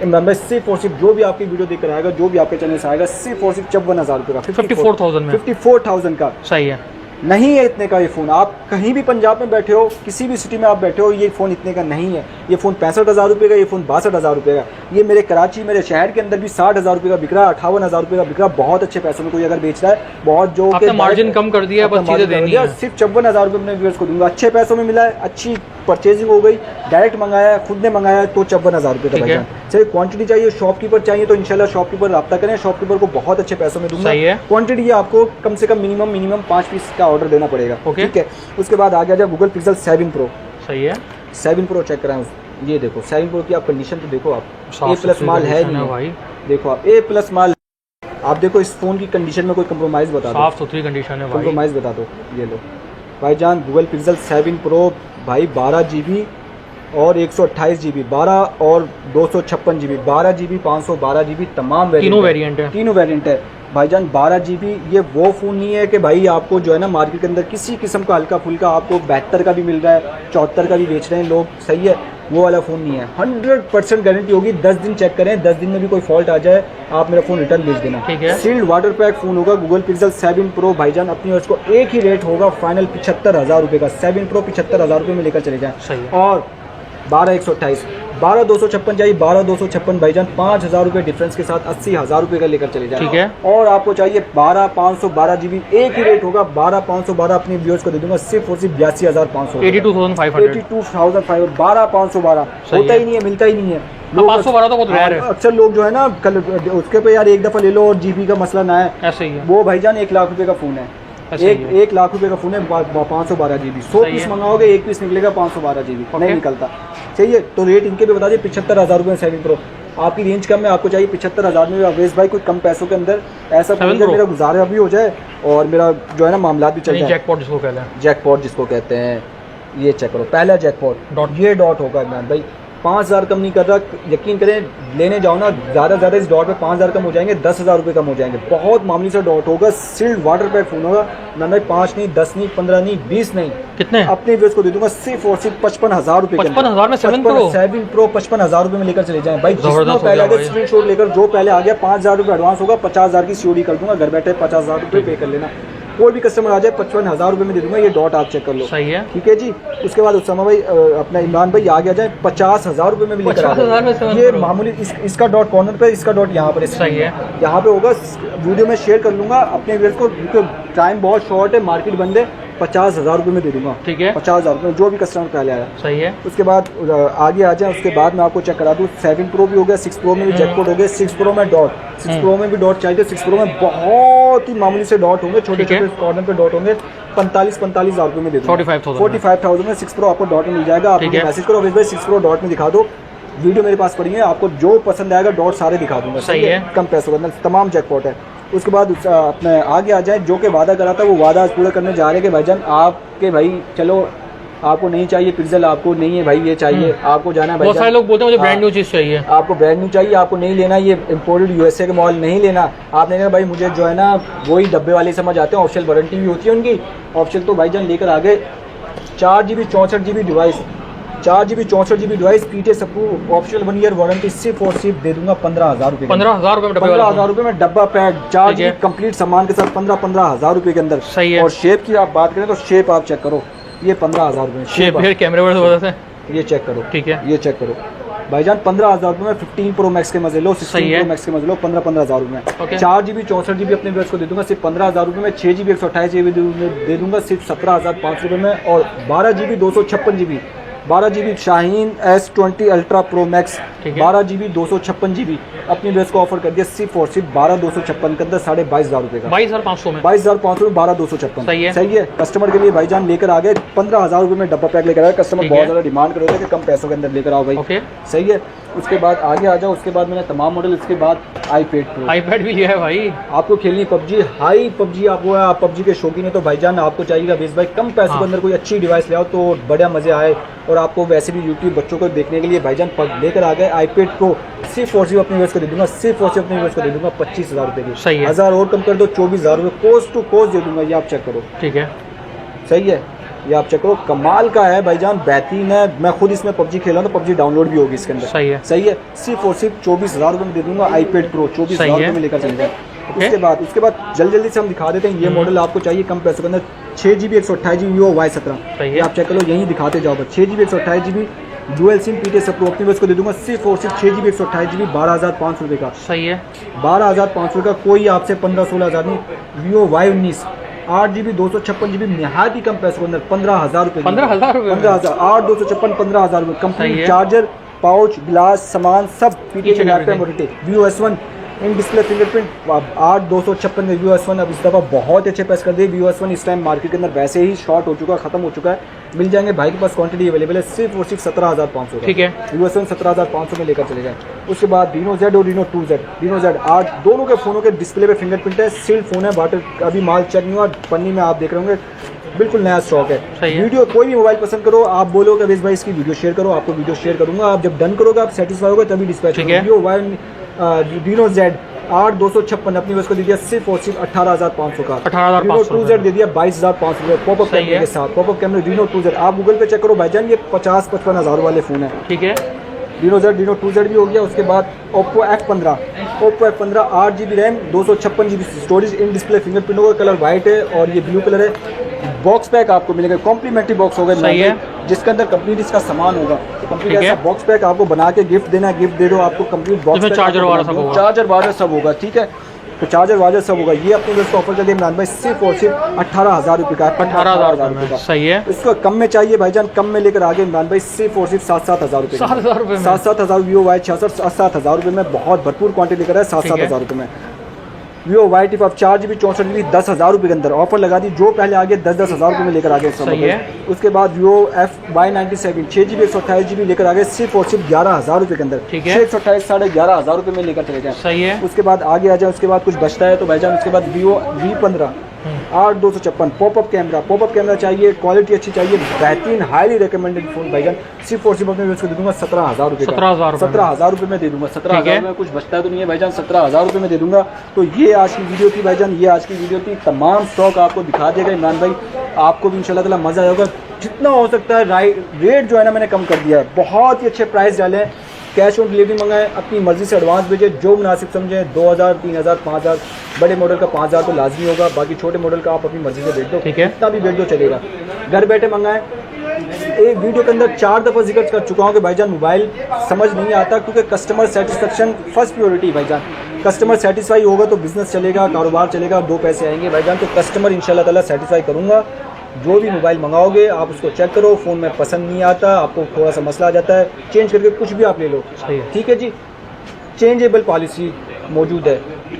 इमरान भाई सिर्फ और सिर्फ जो भी आपकी वीडियो देखकर आएगा, जो भी आपके चैनल से आएगा, सिर्फ और सिर्फ 54,000 रुपये का, 54,000 में 54,000 का सही है। नहीं है इतने का ये फ़ोन। आप कहीं भी पंजाब में बैठे हो, किसी भी सिटी में आप बैठे हो, ये फ़ोन इतने का नहीं है। ये फ़ोन 65,000 रुपये का, ये फ़ोन 62,000 रुपये का। ये मेरे कराची, मेरे शहर के अंदर भी 60,000 रुपये का बिक रहा है, 58,000 रुपये का बिक रहा है। बहुत अच्छे पैसों में कोई अगर बेच रहा है, बहुत जो आपने मार्जिन कम कर दिया है, बस चीज़ें देनी है। सिर्फ 54,000 रुपये अपने व्यूअर्स को दूंगा। अच्छे पैसों में मिला है, अच्छी परचेजिंग हो गई, डायरेक्ट मंगाया है, खुद ने मंगाया है, तो 54,000 रुपये का ठीक है। भाईजान। चलिए क्वांटिटी चाहिए, शॉपकीपर चाहिए तो इंशाल्लाह शॉपकीपर रब्ता करें, शॉपकीपर को बहुत अच्छे पैसों में दूंगा। सही है। क्वांटिटी आपको कम से कम मिनिमम 5 पीस का ऑर्डर देना पड़ेगा, ओके। ठीक है। उसके बाद आ गया जब गूगल पिक्सल 7 Pro। सही है। 7 Pro चेक कराएं, ये देखो 7 Pro की आप कंडीशन तो देखो, आप साफ A+ सुथरी माल है condition नहीं है। भाई, देखो आप A+ माल, आप देखो इस फोन की कंडीशन में कोई कंप्रोमाइज़ बता दो, साफ सुथरी कंडीशन है भाई। कंप्रोमाइज़ बता दो। ये लो भाईजान गूगल पिक्सल 7 Pro भाई 12GB और 128GB, 12 और 256GB, 12GB 512GB, तमाम तीनों वेरिएंट है। तीनों वेरिएंट है भाईजान। 12GB ये वो फ़ोन नहीं है कि भाई आपको जो है ना मार्केट के अंदर किसी किस्म का हल्का फुल्का आपको 72 का भी मिल रहा है, 74 का भी बेच रहे हैं लोग, सही है, वो वाला फ़ोन नहीं है। 100% गारंटी होगी, 10 दिन चेक करें, 10 दिन में भी कोई फॉल्ट आ जाए आप मेरा फ़ोन रिटर्न भेज देना, ठीक है। सील्ड वाटर पैक फ़ोन होगा गूगल पिक्सल 7 Pro भाईजान। अपनी उसको एक ही रेट होगा फाइनल 75,000 रुपये का। 7 Pro 75,000 रुपये में लेकर चले जाएँ। सही है। और 12,128, 12,256 चाहिए, 12,256 भाईजान, 5,000 रुपये डिफरेंस के साथ 80,000 रुपये का लेकर चले जाए, ठीक है। और आपको चाहिए 12,512GB, एक ही रेट होगा 12,512 अपने व्यूअर्स को दे दूंगा सिर्फ और सिर्फ 82,500, 82,500, 82,500, 12,512 सही होता है। ही नहीं है, मिलता ही नहीं है। 512 तो बहुत रेयर है। अक्सर लोग जो है ना कल उसके पे यार एक दफ़ा ले लो और GB का मसला ना है, ऐसे ही है। वो भाईजान 1 लाख रुपये का फ़ोन है। ऐसे ही है। 1 लाख रुपए का फोन है, 512GB, 100 सही पीस है। मंगाओगे एक पीस निकलेगा 512GB, ओके। नहीं निकलता। चाहिए तो रेट इनके भी बता दिए 75,000 रुपये 7 Pro। आपकी रेंज कम है, आपको चाहिए 75,000 में अवेश भाई, कोई कम पैसों के अंदर ऐसा 7 फोन Pro। मेरा गुजारा भी हो जाए और मेरा जो है ना मामला भी चल जाए। जैकपॉट जिसको कहते हैं, जैकपॉट जिसको कहते हैं, ये चेक करो पहला जैकपॉट डॉट। ये डॉट होगा इमरान भाई, 5,000 कम नहीं कर रहा, यकीन करें लेने जाओ ना ज़्यादा से ज़्यादा इस डॉट पे 5,000 कम हो जाएंगे, 10,000 रुपये कम हो जाएंगे। बहुत मामूली सा डॉट होगा, सील्ड वाटर पैक फोन होगा ना भाई। 5 नहीं, 10 नहीं, 15 नहीं, 20 नहीं, कितने अपने व्यूअर्स को दे दूंगा सिर्फ और सिर्फ 55,000 रुपये। 55,000 में 7 Pro? 7 Pro 55,000 रुपये में लेकर चले जाएं भाई। जिसको जबरदस्त हो पहले गया आगे भाई। स्क्रीनशॉट लेकर जो पहले आ गया 5,000 रुपये एडवांस होगा, 50,000 की COD कर दूंगा, घर बैठे 50,000 रुपये पे कर लेना। कोई भी कस्टमर आ जाए 55,000 रुपये में दे दूंगा। ये डॉट आप चेक कर लो, सही है। ठीक है जी। उसके बाद उस्मा भाई अपना इमरान भाई आगे आ जाए 50,000 रुपये में भी लेकर आ 50,000 में जाए। 7 ये Pro। मामूली इसका डॉट कॉर्नर पे, इसका डॉट यहाँ पर सही है। यहाँ पे होगा। वीडियो में शेयर कर लूंगा अपने व्यूअर्स को, क्योंकि टाइम बहुत शॉर्ट है, मार्केट बंद है। 50,000 रुपये में दे दूंगा, ठीक है। 50,000 रुपये जो भी कस्टमर पहले आया। सही है। उसके बाद आगे आ जाए, उसके बाद मैं आपको चेक करा दूँ 7 Pro भी हो गया, 6 Pro में भी जैकपॉट हो गया, 6 Pro में डॉट, 6 Pro में भी डॉट चाहिए। 6 Pro में बहुत ही मामूली से डॉट होंगे, छोटे ठीक है। छोटे कॉर्नर पे डॉट होंगे, 45,000 रुपये में दे दूंगा। 45,000 में 6 Pro आपको डॉट में मिल जाएगा। आप ठीक मुझे है। मैसेज करो, अवेश भाई 6 Pro डॉट में दिखा दो, वीडियो मेरे पास पड़ी है, आपको जो पसंद आएगा डॉट सारे दिखा दूंगा, सही है। कम पैसों के अंदर तमाम जैकपॉट है। उसके बाद अपने आगे आ जाए, जो कि वादा करा था वो वादा आज पूरा करने जा रहे हैं कि भाईजान आपके भाई चलो आपको नहीं चाहिए पिक्सल, आपको नहीं है भाई ये चाहिए, आपको जाना है बहुत सारे भाई लोग बोलते हैं मुझे ब्रांड न्यू चीज चाहिए, आपको ब्रांड न्यू चाहिए, आपको नहीं लेना ये इम्पोर्टेड यूएसए के मॉडल नहीं लेना, आपने कहा भाई मुझे जो है ना वही डब्बे वाले समझ आते हैं, ऑफिशियल वारंटी भी होती है उनकी, ऑफिशियल तो भाईजान लेकर आ गए 4GB 64GB device, 4GB 64GB device PTS approve, official 1 year warranty, सिर्फ और सिर्फ दे दूंगा 15,000 रुपये, 15,000 रुपए में डब्बे 15,000 रुपये में डब्बा पैक, 4GB कंप्लीट सामान के साथ 15,000 रुपये के अंदर। सही है। और शेप की आप बात करें तो शेप आप चेक करो, ये 15,000 रुपये शेप फिर कैमरे वजह से, ये चेक करो, ठीक है, ये चेक करो भाईजान 15,000 रुपये में 15 प्रो मैक्स के मजे लो, 16 प्रो मैक्स के मजे लो, 15,000 रुपये में 4GB 64GB अपने व्यूअर्स को दे दूंगा सिर्फ 15,000 रुपये में, 6GB 128GB दे दूंगा सिर्फ 17,500 रुपये में, और 12GB 256GB 12GB Shaheen S20 ultra pro max 12GB 256GB अपनी व्यूअर्स को ऑफर कर दिया सिर्फ और सिर्फ 12,256 के अंदर 22,500 रुपये का, 22,500 में, 22,500 में 12,256। सही है। कस्टमर के लिए भाईजान लेकर आ गए 15,000 रुपये में डब्बा पैक लेकर आए, कस्टमर बहुत ज़्यादा डिमांड कर रहे थे कि कम पैसों के अंदर लेकर आओ भाई, सही है। उसके बाद आगे आ जाओ, उसके बाद मैंने तमाम मॉडल, उसके बाद iPad भी लिया है भाई, आपको खेलनी पबजी, हाई पबजी, आपको आप पबजी के शौकीन है तो भाईजान आपको चाहिएगा बेस भाई कम पैसों के अंदर कोई अच्छी डिवाइस ले आओ तो बढ़िया मजे आए, और आपको वैसे भी यूट्यूब बच्चों को देखने के लिए भाईजान लेकर आ गए iPad Pro, सिर्फ और सिर्फ अपनी व्यूअर्स को दे दूंगा, सिर्फ और सिर्फ अपनी व्यूअर्स को दे दूंगा 25,000 रुपये की, सही है, 1000 और कम कर दो 24,000 रुपये कोस्ट टू कोस्ट दे दूंगा, ये आप चेक करो, ठीक है, सही है, ये आप चेक करो, कमाल का है भाईजान, बेहतरीन है, मैं खुद इसमें पबजी खेला हूँ तो पबजी डाउनलोड भी होगी इसके अंदर, सही है, सिर्फ और सिर्फ 24,000 रुपये में दे दूंगा iPad Pro, 24,000 रुपये में लेकर चलेगा। उसके बाद जल्दी से हम दिखा देते हैं, ये मॉडल आपको चाहिए कम पैसों के अंदर, 6GB 128GB Vivo Y17, ये आप चेक करो, यही दिखाते जाओ बस, 6GB 128GB dual SIM PTS approve अपनी बस को दे दूंगा सिर्फ और सिर्फ 6GB 128GB 12,500 रुपये का, सही है, 12,500 का, कोई आपसे 15-16,000 नहीं। Vivo Y19 8GB 256GB निहायत ही कम पैसों के अंदर 15,000 रुपये, 15,000 रुपये, 15,000 8 256 15,000 रुपये, कंप्लीट चार्जर, पाउच, गिलास, सामान सब PTS Vivo S1 in display fingerprint 8 256 में Vivo S1 अब इस दफ़ा बहुत अच्छे पैस कर दिए। Vivo S1 इस टाइम मार्केट के अंदर वैसे ही शॉर्ट हो चुका है, खत्म हो चुका है, मिल जाएंगे भाई के पास, क्वांटिटी अवेलेबल है सिर्फ और सिर्फ 17,500, ठीक है, Vivo S1 17,500 में लेकर चले जाए। उसके बाद Reno Z और Reno 2Z, Reno Z 8 दोनों के फ़ोनों के डिस्प्ले पे फिंगरप्रिंट है, सील्ड फ़ोन है, वाटर अभी माल चेक नहीं हुआ, पन्नी में आप देख रहे होंगे बिल्कुल नया स्टॉक है। वीडियो कोई भी मोबाइल पसंद करो, आप बोलो कि अवेश भाई इसकी वीडियो शेयर करो, आपको वीडियो शेयर करूंगा, आप जब डन करोगे आप सेटिस्फाई होगे तभी डिस्पैच करोगे। Reno Z 8 256 अपनी बस को दे दिया सिर्फ और सिर्फ 18,500 का, Reno 2Z दे दिया 22,500 रुपये पॉपअप कैमरे के साथ, पॉपअप कैमरे Reno 2Z आप गूगल पे चेक करो भाईजान, ये 50-55 हज़ार वाले फ़ोन है, ठीक है। Reno Z Reno 2Z भी हो गया। उसके बाद Oppo F15 8GB RAM 256GB storage, in display fingerprint होगा, कलर वाइट है और ये ब्लू कलर है। बॉक्स पैक आपको मिलेगा, कॉम्प्लीमेंट्री बॉक्स होगा, सही है, जिसके अंदर कंप्लीट इसका सामान होगा, कंप्लीट ऐसा बॉक्स पैक आपको बना के गिफ्ट देना, गिफ्ट दे दो आपको कंप्लीट बॉक्स, चार्जर वार्जर सब होगा, ठीक है, तो चार्जर वार्जर सब होगा। ये अपने दोस्तों ऑफर कर दिया इमरान भाई सिर्फ और सिर्फ 18,000 रुपये का, 18,000 रुपये का, सही है। इसको कम में चाहिए भाईजान, कम में लेकर आगे इमरान भाई सिर्फ और सिर्फ 7,000 रुपये, 7,000 Vivo Y66 7,000 रुपये में बहुत भरपूर क्वांटिटी लेकर आया, 7,000 रुपये में। Vivo Y Tip 4GB 64GB 10,000 रुपये के अंदर ऑफर लगा दी, जो पहले आगे 10,000 रुपये में लेकर आगे, सही है। उसके बाद Vivo Y97 6GB 128GB लेकर आगे सिर्फ और सिर्फ 11,000 रुपये के अंदर, 128 11,500 रुपये में लेकर चले जाए, सही है। उसके बाद आगे आ जाए, उसके बाद कुछ बचता है तो भाईजान उसके बाद Vivo V15 8 256 पॉपअप कैमरा चाहिए, क्वालिटी अच्छी चाहिए, बेहतरीन हाईली रिकमेंडेड फोन भाईजान सिर्फ और सिर्फ अपने उसको दे दूंगा 17,000 रुपये, 17,000 रुपये में दे दूंगा, 17,000 में कुछ बचता तो नहीं है भाईजान, 17,000 रुपये में दे दूंगा। तो ये आज की वीडियो थी भाईजान, ये आज की वीडियो थी, तमाम स्टॉक आपको दिखा देगा इमरान भाई, आपको भी इंशाल्लाह ताला मज़ा आएगा, जितना हो सकता है रेट जो है ना मैंने कम कर दिया है, बहुत ही अच्छे प्राइस डाले हैं, कैश ऑन डिलीवरी मंगाएं, अपनी मर्जी से एडवांस भेजें, जो मुनासिब समझें, 2,000 3,000 5,000, बड़े मॉडल का 5,000 तो लाजमी होगा, बाकी छोटे मॉडल का आप अपनी मर्जी से भेज दो, ठीक है, इतना भी भेज दो चलेगा, घर बैठे मंगाएं। एक वीडियो के अंदर 4 दफ़ा जिक्र कर चुका हूँ कि भाईजान मोबाइल समझ नहीं आता, क्योंकि कस्टमर सेटिस्फेक्शन फर्स्ट प्रायोरिटी भाईजान, कस्टमर सेटिस्फाई होगा तो बिजनेस चलेगा, कारोबार चलेगा, 2 पैसे आएंगे भाईजान, तो कस्टमर इंशाल्लाह ताला सेटिस्फाई करूँगा। जो भी मोबाइल मंगाओगे आप उसको चेक करो, फ़ोन में पसंद नहीं आता, आपको थोड़ा सा मसला आ जाता है, चेंज करके कुछ भी आप ले लो, ठीक है जी, चेंजेबल पॉलिसी मौजूद है,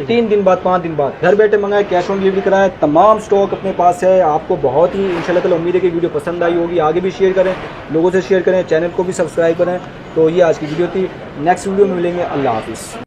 3 दिन बाद 5 दिन बाद, घर बैठे मंगाए, कैश ऑन डिलीवरी कराएं, तमाम स्टॉक अपने पास है। आपको बहुत ही इंशाल्लाह ताला उम्मीद है कि वीडियो पसंद आई होगी, आगे भी शेयर करें, लोगों से शेयर करें, चैनल को भी सब्सक्राइब करें। तो ये आज की वीडियो थी, नेक्स्ट वीडियो में मिलेंगे, अल्लाह हाफिज़।